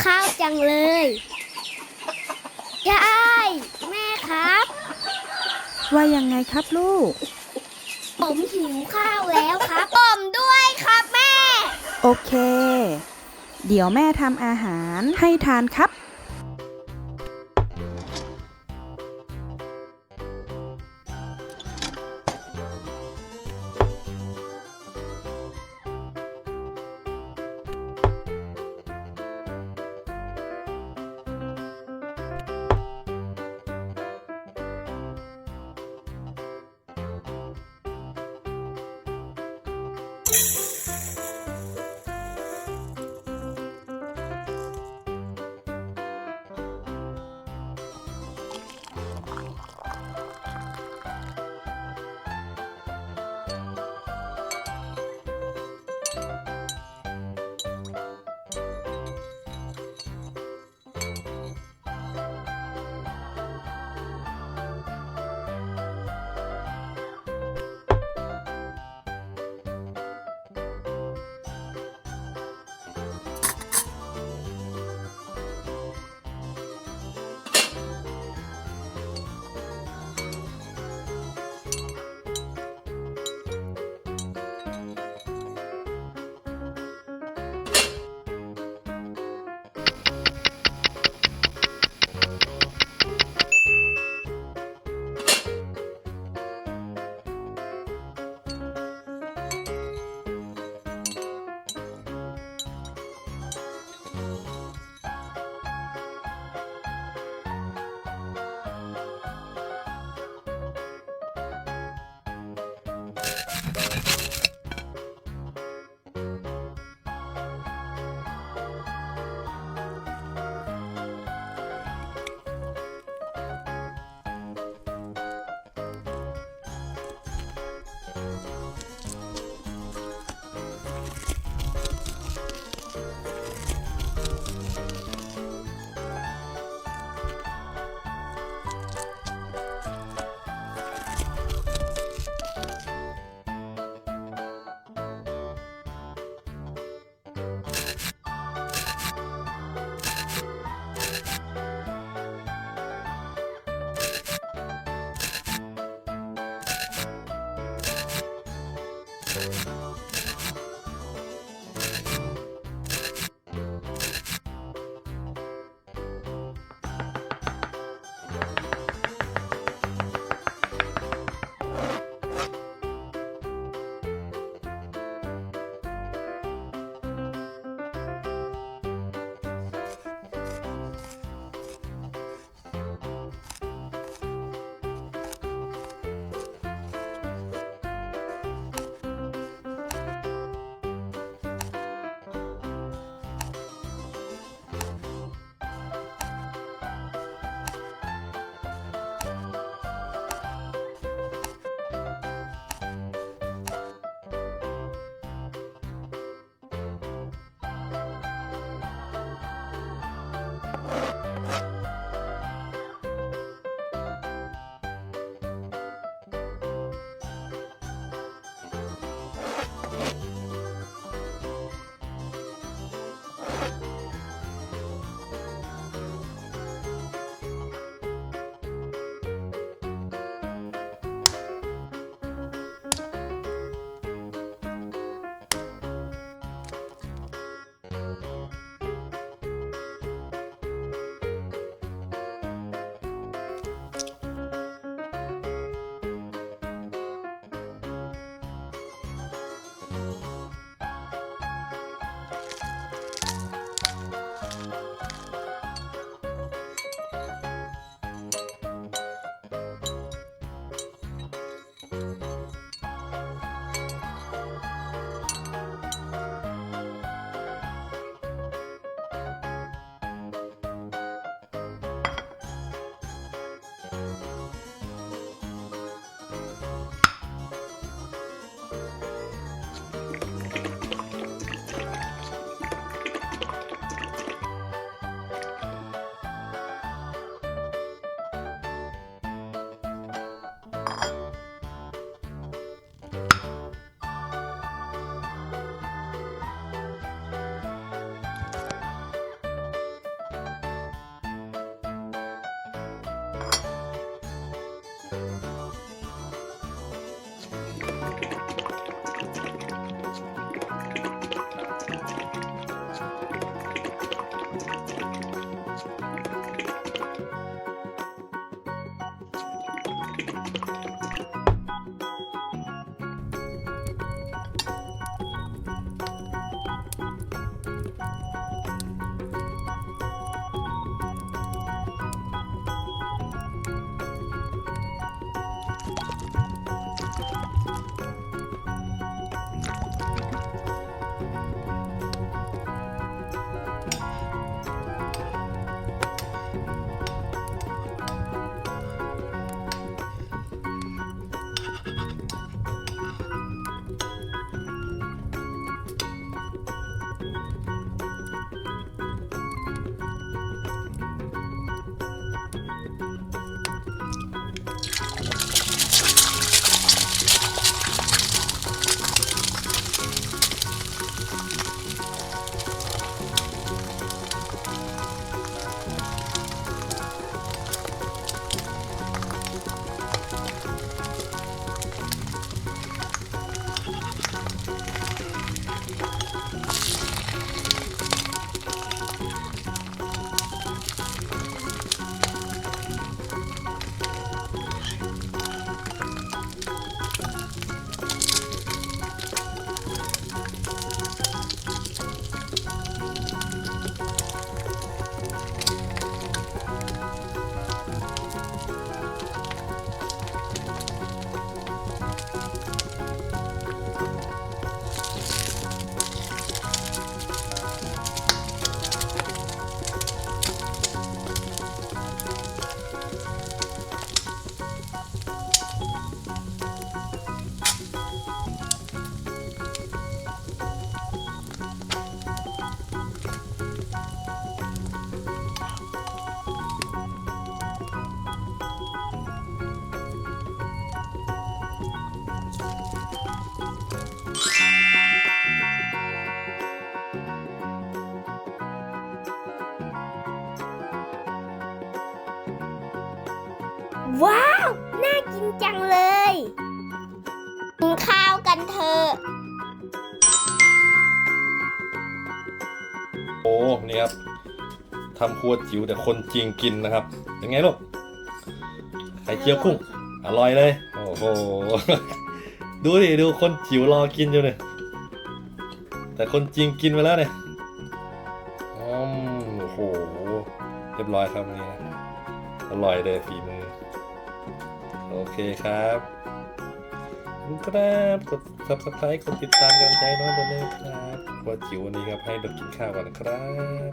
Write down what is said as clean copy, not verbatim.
ข้าวจังเลยยายแม่ครับว่ายังไงครับลูกผมหิวข้าวแล้วครับผมด้วยครับแม่โอเคเดี๋ยวแม่ทำอาหารให้ทานครับ ว้าว น่ากินจังเลยกินข้าวกันเถอะ โอ้นี่ครับทำครัวจิ๋วแต่คนจริงกินนะครับยังไงลูกไข่เจียวกุ้งอร่อยเลยโอ้โห ดูดิดูคนจิ๋วรอกินอยู่เนี่ยแต่คนจริงกินไปแล้วเนี่ยโอ้โหเรียบร้อยครับวันนี้นะอร่อยเลยฝีมือโอเคครับขอบคุณครับกด subscribe กดติดตามกำลังใจน้องด้วยนะครับครัวจิ๋ววันนี้ครับให้เด็กกินข้าวก่อนนะครับ